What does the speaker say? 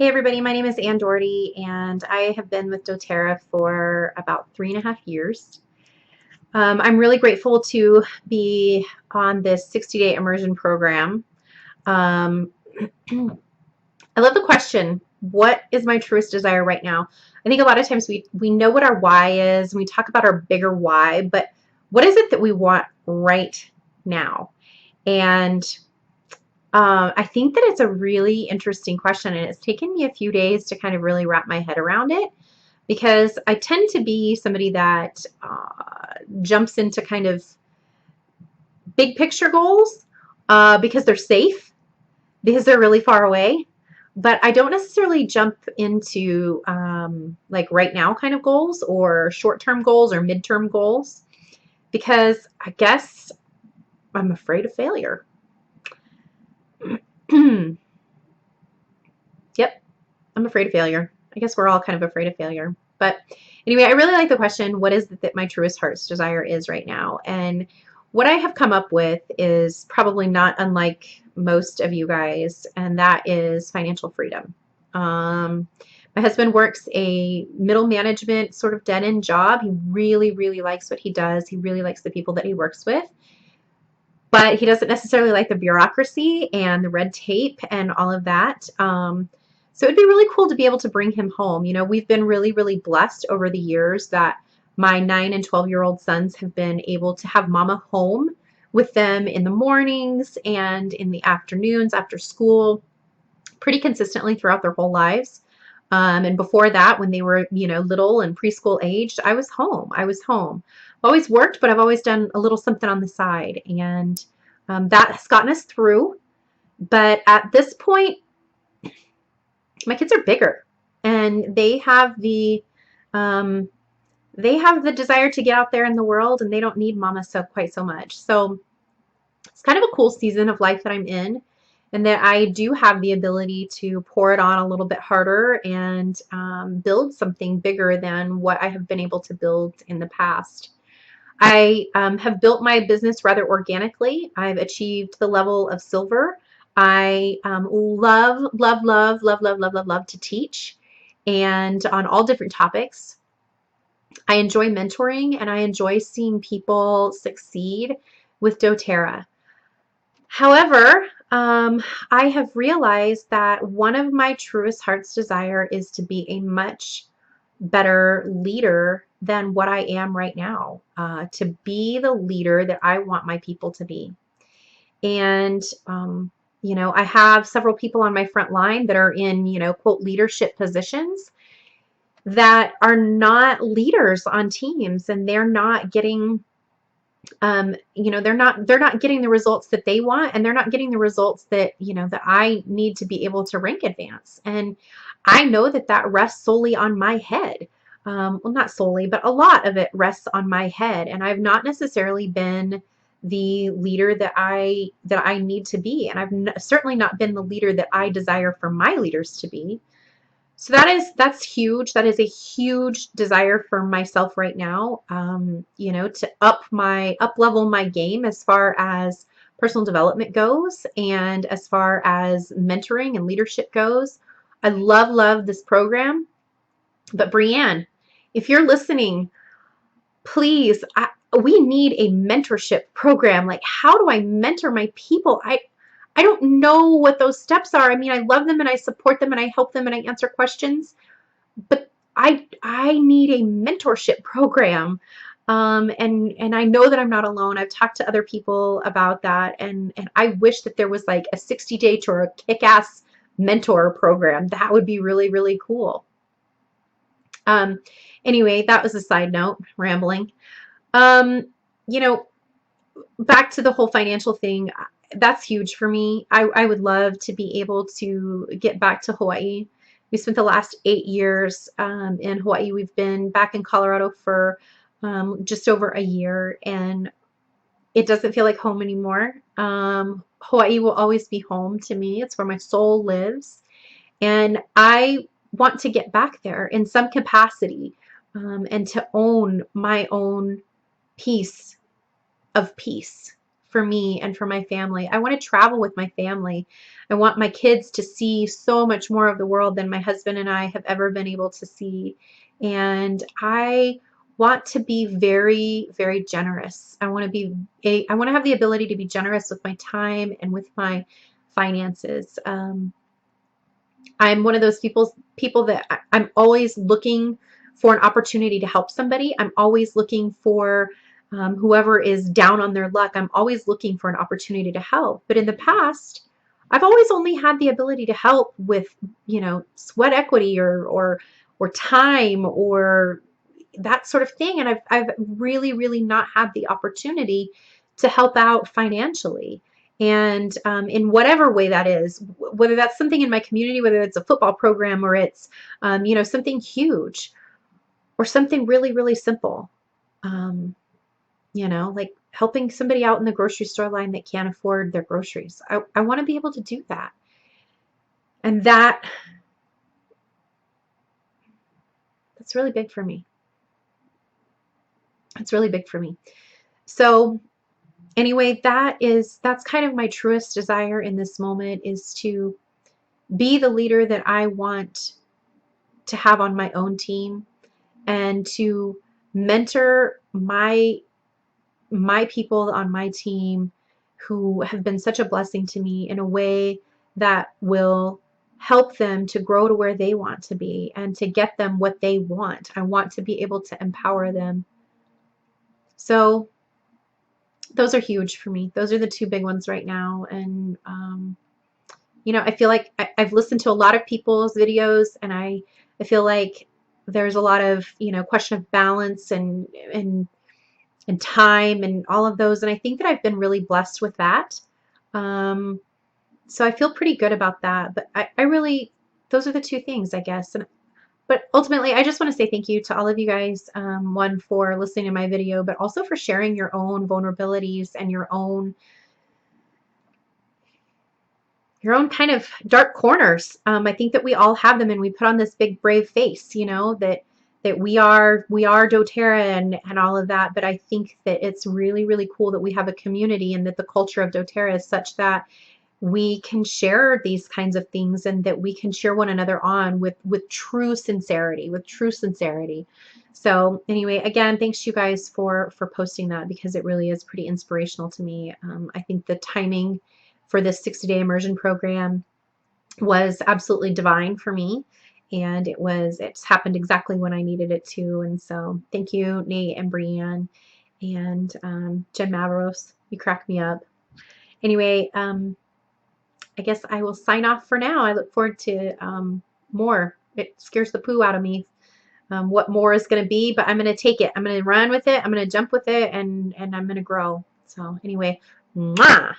Hey everybody, my name is Ann Doherty and I have been with doTERRA for about 3.5 years. I'm really grateful to be on this 60-day immersion program. Um, I love the question, what is my truest desire right now? I think a lot of times we know what our why is and we talk about our bigger why, but what is it that we want right now? And I think that it's a really interesting question, and it's taken me a few days to kind of really wrap my head around it because I tend to be somebody that jumps into kind of big picture goals because they're safe, because they're really far away. But I don't necessarily jump into like right now kind of goals or short-term goals or midterm goals because I guess I'm afraid of failure. Yep, I'm afraid of failure. I guess we're all kind of afraid of failure. But anyway, I really like the question, what is it that my truest heart's desire is right now? And what I have come up with is probably not unlike most of you guys, and that is financial freedom. My husband works a middle management sort of dead-end job. He really, really likes what he does. He really likes the people that he works with, but he doesn't necessarily like the bureaucracy and the red tape and all of that. So it'd be really cool to be able to bring him home. You know, we've been really, really blessed over the years that my 9 and 12-year-old sons have been able to have mama home with them in the mornings and in the afternoons after school pretty consistently throughout their whole lives. And before that, when they were, you know, little and preschool aged, I was home. I was home. I've always worked, but I've always done a little something on the side. And that has gotten us through. But at this point, my kids are bigger and um, they have the desire to get out there in the world and they don't need mama so quite so much. So it's kind of a cool season of life that I'm in, and that I do have the ability to pour it on a little bit harder and build something bigger than what I have been able to build in the past. I have built my business rather organically. I've achieved the level of silver. I love, love, love, love, love, love, love, love to teach, and on all different topics. I enjoy mentoring and I enjoy seeing people succeed with doTERRA. However, I have realized that one of my truest heart's desire is to be a much better leader than what I am right now, to be the leader that I want my people to be. And, you know, I have several people on my front line that are in, you know, quote, leadership positions that are not leaders on teams, and they're not getting you know, they're not getting the results that they want, and they're not getting the results that, you know, that I need to be able to rank advance. And I know that that rests solely on my head. Well, not solely, but a lot of it rests on my head, and I've not necessarily been the leader that I need to be, and certainly not been the leader that I desire for my leaders to be. So that's huge. That is a huge desire for myself right now. You know, to up level my game as far as personal development goes and as far as mentoring and leadership goes. I love, love this program. But Brianne, if you're listening, please, we need a mentorship program. Like, how do I mentor my people? I don't know what those steps are. I mean, I love them and I support them and I help them and I answer questions, but I need a mentorship program. And I know that I'm not alone. I've talked to other people about that, and I wish that there was like a 60-day or a kick-ass mentor program. That would be really, really cool. Um, anyway, that was a side note, rambling. Um, you know, back to the whole financial thing, that's huge for me. I would love to be able to get back to Hawaii. We spent the last 8 years in Hawaii. We've been back in Colorado for just over a year, and it doesn't feel like home anymore. Hawaii will always be home to me. It's where my soul lives, and I want to get back there in some capacity, and to own my own piece of peace for me and for my family. I want to travel with my family. I want my kids to see so much more of the world than my husband and I have ever been able to see. And I want to be very, very generous. I want to have the ability to be generous with my time and with my finances. I'm one of those people that I'm always looking for an opportunity to help somebody. I'm always looking for whoever is down on their luck. I'm always looking for an opportunity to help. But in the past, I've always only had the ability to help with, sweat equity or time or that sort of thing. And I've really, really not had the opportunity to help out financially. And in whatever way that is, whether that's something in my community, whether it's a football program or it's, something huge or something really, really simple, like helping somebody out in the grocery store line that can't afford their groceries. I want to be able to do that. And that's really big for me. It's really big for me. So anyway, that's kind of my truest desire in this moment, is to be the leader that I want to have on my own team and to mentor my people on my team who have been such a blessing to me in a way that will help them to grow to where they want to be and to get them what they want. I want to be able to empower them. So those are huge for me. Those are the two big ones right now. And I feel like I've listened to a lot of people's videos, and I feel like there's a lot of, question of balance and time and all of those. And I think that I've been really blessed with that. So I feel pretty good about that. But I really, those are the two things, I guess. But ultimately, I just want to say thank you to all of you guys, one, for listening to my video, but also for sharing your own vulnerabilities and your own kind of dark corners. I think that we all have them, and we put on this big brave face, that we are doTERRA and all of that. But I think that it's really, really cool that we have a community, and that the culture of doTERRA is such that we can share these kinds of things, and that we can cheer one another on with true sincerity, So anyway, again, thanks you guys for posting that, because it really is pretty inspirational to me. I think the timing for this 60-day immersion program was absolutely divine for me, and it's happened exactly when I needed it to. And so thank you, Nate and Brianne and Jen Mavros. You crack me up. Anyway, I guess I will sign off for now. I look forward to more. It scares the poo out of me, what more is going to be, but I'm going to take it. I'm going to run with it. I'm going to jump with it, and I'm going to grow. So anyway, mwah!